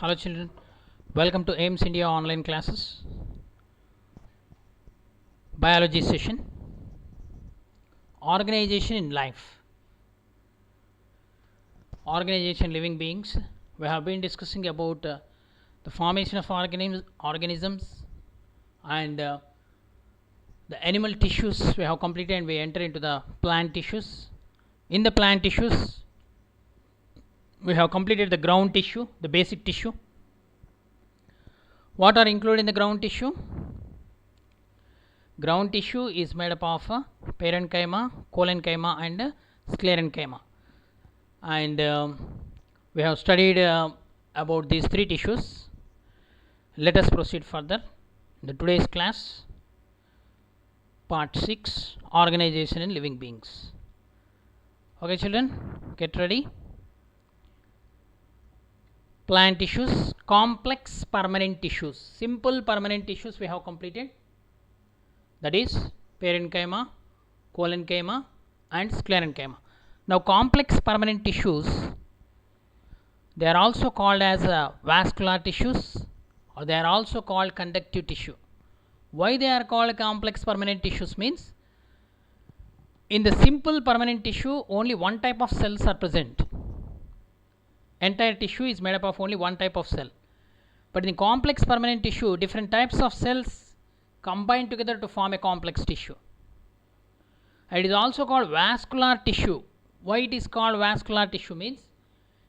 Hello children, welcome to AIMS India online classes, biology session, organization in life, organization living beings. We have been discussing about the formation of organisms and the animal tissues we have completed, and we enter into the plant tissues. In the plant tissues, we have completed the ground tissue, the basic tissue. What are included in the ground tissue? Ground tissue is made up of parenchyma, collenchyma and sclerenchyma, and we have studied about these three tissues. Let us proceed further in the today's class, part 6, organization in living beings. Okay children, get ready. Plant tissues, complex permanent tissues. Simple permanent tissues we have completed, that is parenchyma, collenchyma and sclerenchyma. Now complex permanent tissues, they are also called as vascular tissues, or they are also called conductive tissue. Why they are called complex permanent tissues means, in the simple permanent tissue only one type of cells are present. Entire tissue is made up of only one type of cell. But in complex permanent tissue, different types of cells combine together to form a complex tissue. It is also called vascular tissue. Why it is called vascular tissue means,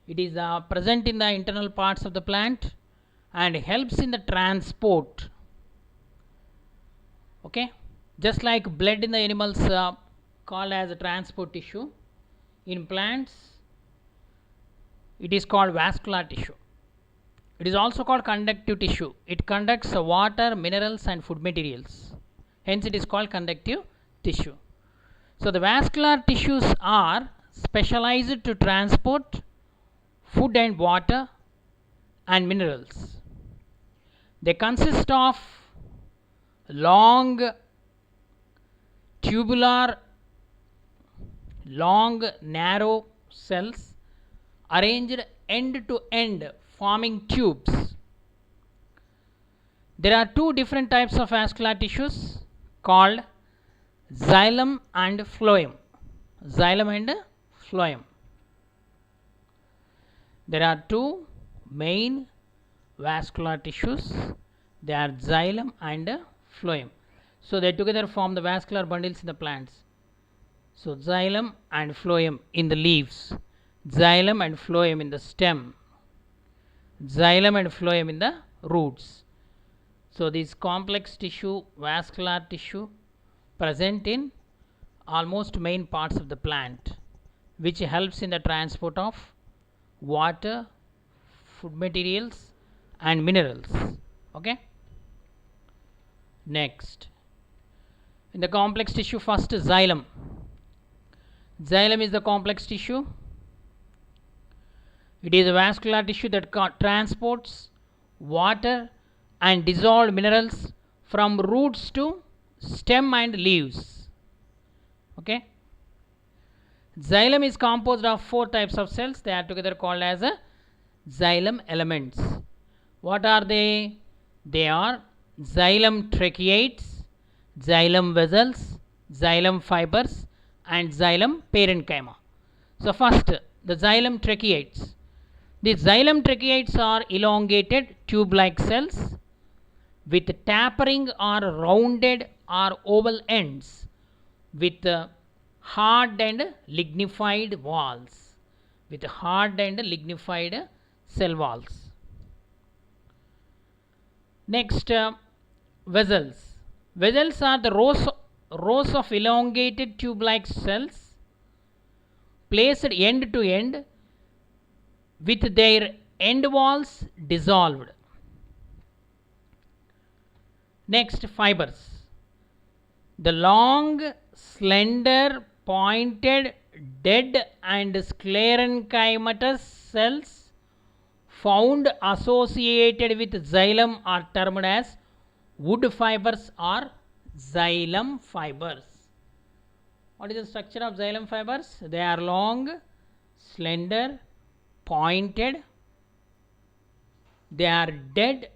it is present in the internal parts of the plant and helps in the transport. Okay, just like blood in the animals called as a transport tissue, in plants it is called vascular tissue. It is also called conductive tissue. It conducts water, minerals and food materials. Hence it is called conductive tissue. So the vascular tissues are specialized to transport food and water and minerals. They consist of long narrow cells arranged end to end, forming tubes. There are two different types of vascular tissues called xylem and phloem. Xylem and phloem. There are two main vascular tissues. They are xylem and phloem. So they together form the vascular bundles in the plants. So xylem and phloem in the leaves, xylem and phloem in the stem, xylem and phloem in the roots. So this complex tissue, vascular tissue, present in almost main parts of the plant, which helps in the transport of water, food materials and minerals. Okay, next, in the complex tissue, first xylem. Xylem is the complex tissue. It is a vascular tissue that transports water and dissolved minerals from roots to stem and leaves. Okay, xylem is composed of four types of cells. They are together called as xylem elements. What are they? They are xylem tracheids, xylem vessels, xylem fibers and xylem parenchyma. So first, the xylem tracheids. The xylem tracheids are elongated tube-like cells with tapering or rounded or oval ends with hard and lignified walls, with hard and lignified cell walls. Next, vessels. Vessels are the rows of elongated tube-like cells placed end to end with their end walls dissolved. Next, fibers. The long, slender, pointed, dead and sclerenchymatous cells found associated with xylem are termed as wood fibers or xylem fibers. What is the structure of xylem fibers? They are long, slender, pointed, they are dead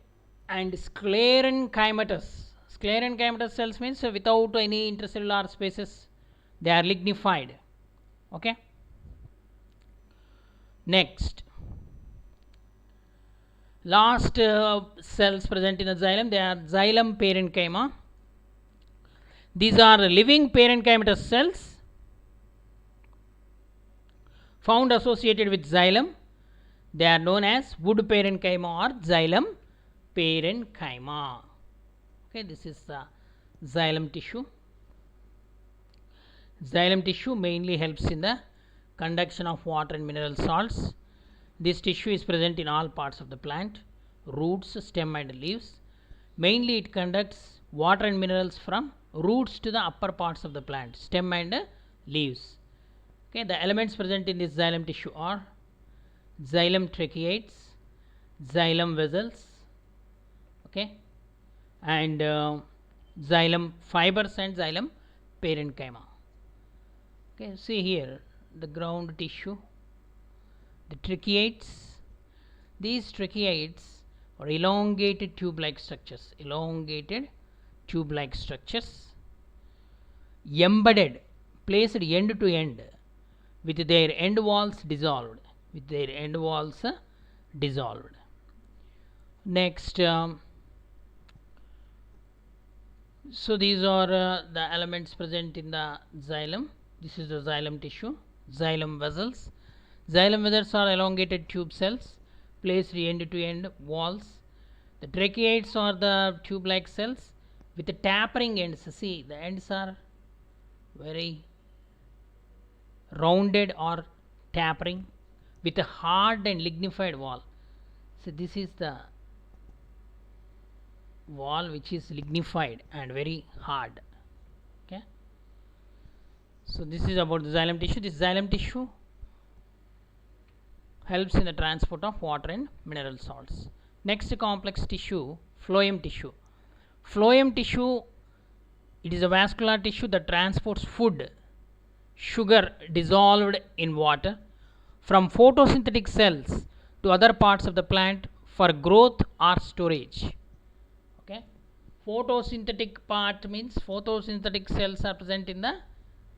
and sclerenchymatous. Sclerenchymatous cells means without any intercellular spaces, they are lignified. Okay. Next, last cells present in the xylem, they are xylem parenchyma. These are living parenchymatous cells found associated with xylem. They are known as wood parenchyma or xylem parenchyma. Okay, this is the xylem tissue. Xylem tissue mainly helps in the conduction of water and mineral salts. This tissue is present in all parts of the plant, roots, stem and leaves. Mainly it conducts water and minerals from roots to the upper parts of the plant, stem and leaves. Okay, the elements present in this xylem tissue are xylem tracheids, xylem vessels, okay, and xylem fibers and xylem parenchyma. Okay, see here the ground tissue, the tracheids. These tracheids are elongated tube-like structures, embedded, placed end to end, with their end walls dissolved, Next, so these are the elements present in the xylem. This is the xylem tissue. Xylem vessels. Xylem vessels are elongated tube cells placed end to end walls. The tracheids are the tube-like cells with the tapering ends. See, the ends are very rounded or tapering with a hard and lignified wall. So this is the wall which is lignified and very hard. Okay. So this is about the xylem tissue. This xylem tissue helps in the transport of water and mineral salts. Next complex tissue, phloem tissue. Phloem tissue, it is a vascular tissue that transports food, sugar dissolved in water, from photosynthetic cells to other parts of the plant for growth or storage. Okay. Photosynthetic part means photosynthetic cells are present in the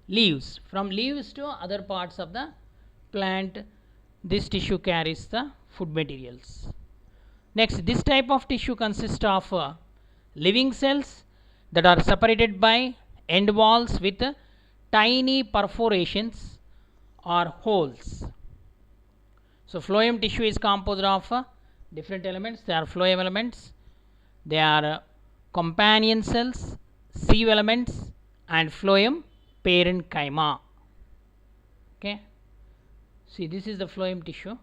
leaves. From leaves to other parts of the plant, this tissue carries the food materials. Next, this type of tissue consists of living cells that are separated by end walls with tiny perforations or holes. So phloem tissue is composed of different elements. They are phloem elements, they are companion cells, sieve elements, and phloem parenchyma. Okay. See, this is the phloem tissue.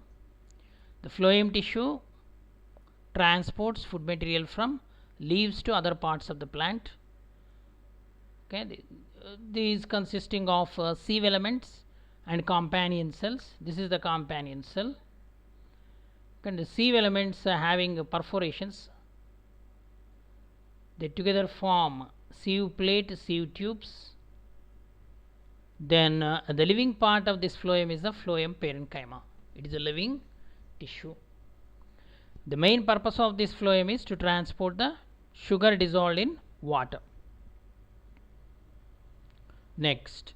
The phloem tissue transports food material from leaves to other parts of the plant. Okay, these consisting of sieve elements and companion cells. This is the companion cell. And the sieve elements having perforations, they together form sieve plate, sieve tubes. Then the living part of this phloem is the phloem parenchyma. It is a living tissue. The main purpose of this phloem is to transport the sugar dissolved in water. Next,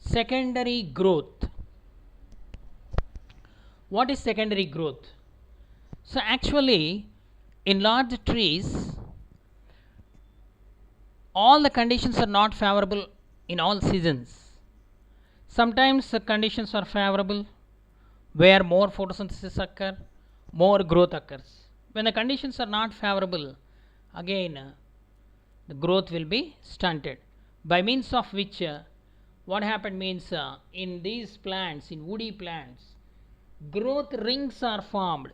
secondary growth. What is secondary growth? So actually, in large trees, all the conditions are not favorable in all seasons. Sometimes the conditions are favorable where more photosynthesis occur, more growth occurs. When the conditions are not favorable, again the growth will be stunted, by means of which what happened means in these plants, in woody plants, growth rings are formed.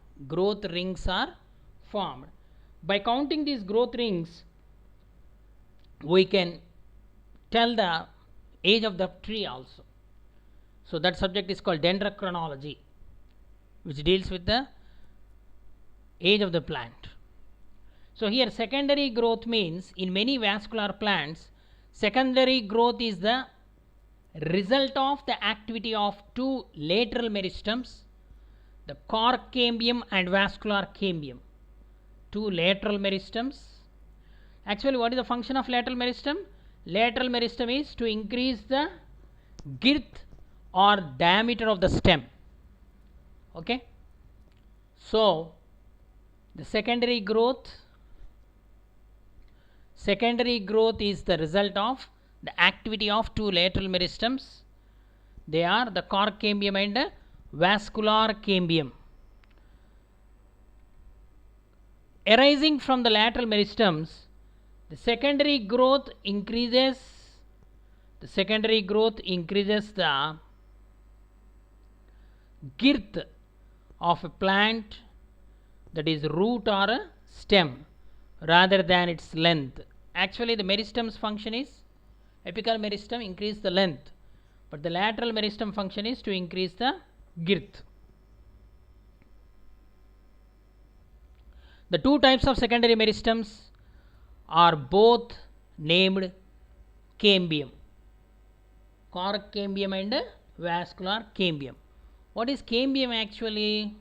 By counting these growth rings, we can tell the age of the tree also. So that subject is called dendrochronology, which deals with the age of the plant. So here secondary growth means in many vascular plants, secondary growth is the result of the activity of two lateral meristems. the cork cambium and vascular cambium, two lateral meristems. Actually, what is the function of lateral meristem? Lateral meristem is to increase the girth or diameter of the stem. Okay. So, the secondary growth is the result of the activity of two lateral meristems. They are the cork cambium and vascular cambium. Arising from the lateral meristems, the secondary growth increases the girth of a plant, that is root or a stem, rather than its length. Actually, the meristem's function is, apical meristem increase the length, but the lateral meristem function is to increase the girth. The two types of secondary meristems are both named cambium, cork cambium and vascular cambium. What is cambium actually?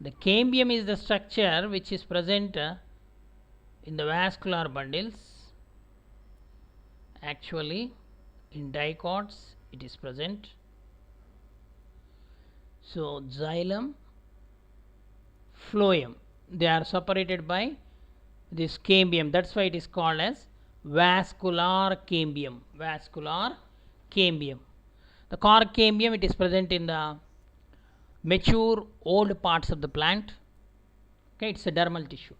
The cambium is the structure which is present in the vascular bundles. Actually, in dicots it is present. So, xylem, phloem, they are separated by this cambium. That's why it is called as vascular cambium. Vascular cambium. The cork cambium, it is present in the mature old parts of the plant. Okay, it's a dermal tissue.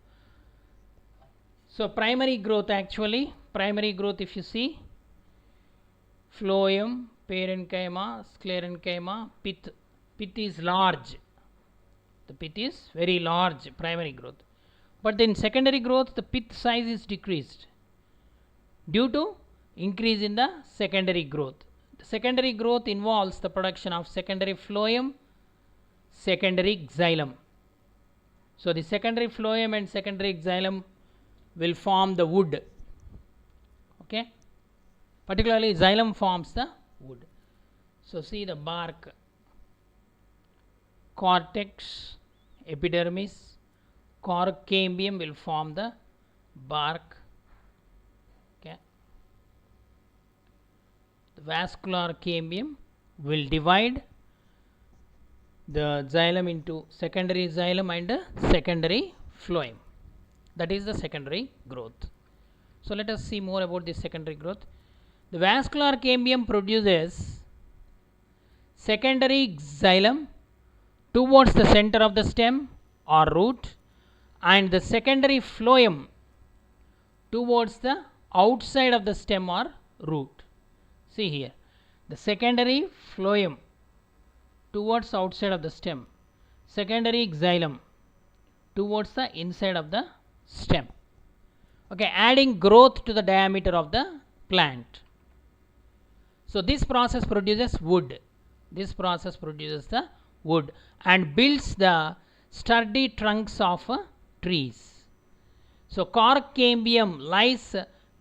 So, primary growth, actually, primary growth, if you see, phloem, parenchyma, sclerenchyma, pith. Pith is large. The pith is very large, primary growth. But in secondary growth, the pith size is decreased due to increase in the secondary growth. The secondary growth involves the production of secondary phloem, secondary xylem. So, the secondary phloem and secondary xylem will form the wood. Okay. Particularly xylem forms the wood. So, see the bark, cortex, epidermis, cork cambium will form the bark. Okay. The vascular cambium will divide the xylem into secondary xylem and secondary phloem. That is the secondary growth. So, let us see more about this secondary growth. The vascular cambium produces secondary xylem towards the center of the stem or root, and the secondary phloem towards the outside of the stem or root. See here, the secondary phloem towards outside of the stem, secondary xylem towards the inside of the stem. Okay, adding growth to the diameter of the plant. So, this process produces wood. This process produces the wood and builds the sturdy trunks of trees. So, cork cambium lies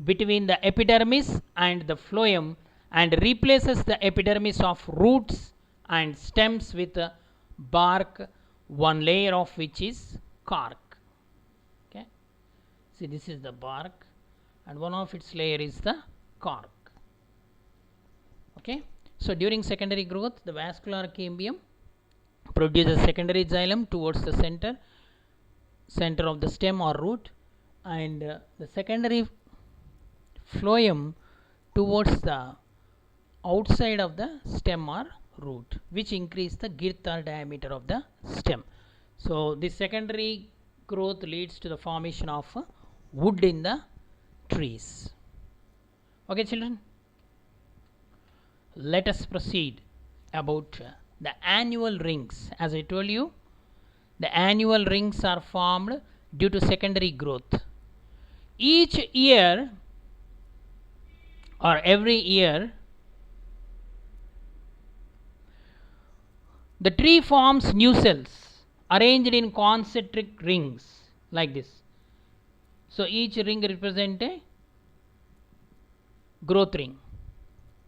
between the epidermis and the phloem and replaces the epidermis of roots and stems with bark, one layer of which is cork. Okay. See, this is the bark and one of its layer is the cork. Okay. So, during secondary growth, the vascular cambium produces secondary xylem towards the center of the stem or root, and the secondary phloem towards the outside of the stem or root, which increase the girth or diameter of the stem. So, this secondary growth leads to the formation of wood in the trees. Okay, children, let us proceed about the annual rings. As I told you, the annual rings are formed due to secondary growth. Each year or every year, the tree forms new cells arranged in concentric rings like this. So, each ring represents a growth ring.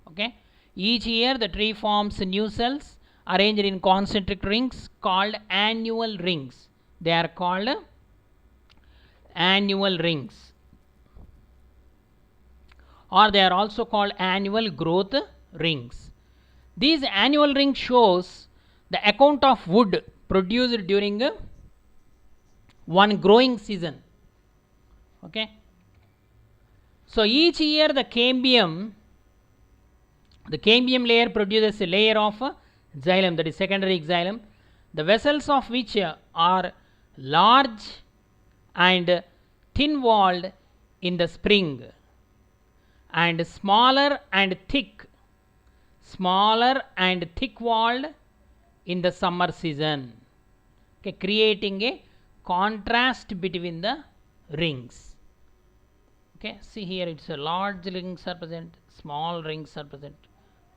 Okay. Each year the tree forms new cells arranged in concentric rings called annual rings. They are called annual rings, or they are also called annual growth rings. These annual rings shows the amount of wood produced during one growing season. Okay. So each year the cambium layer produces a layer of xylem, that is secondary xylem, the vessels of which are large and thin walled in the spring and smaller and thick walled in the summer season. Okay, creating a contrast between the rings. Okay, see here it's a large rings are present, small rings are present.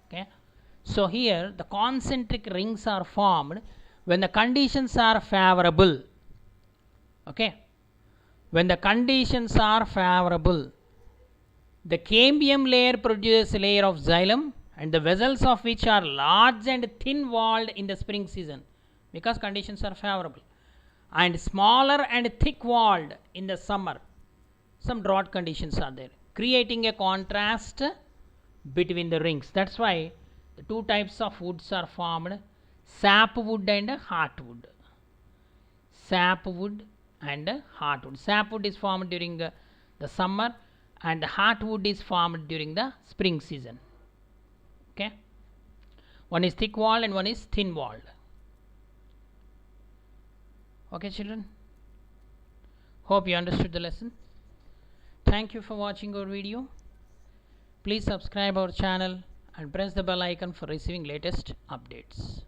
Okay, so here the concentric rings are formed when the conditions are favorable. Okay, when the conditions are favorable, the cambium layer produces a layer of xylem and the vessels of which are large and thin walled in the spring season, because conditions are favorable, and smaller and thick walled in the summer. Some drought conditions are there, creating a contrast between the rings. That's why the two types of woods are formed: sapwood and heartwood. Sapwood and heartwood. Sapwood is formed during the summer and the heartwood is formed during the spring season. Okay, one is thick walled and one is thin walled. Okay children, hope you understood the lesson. Thank you for watching our video. Please subscribe our channel and press the bell icon for receiving latest updates.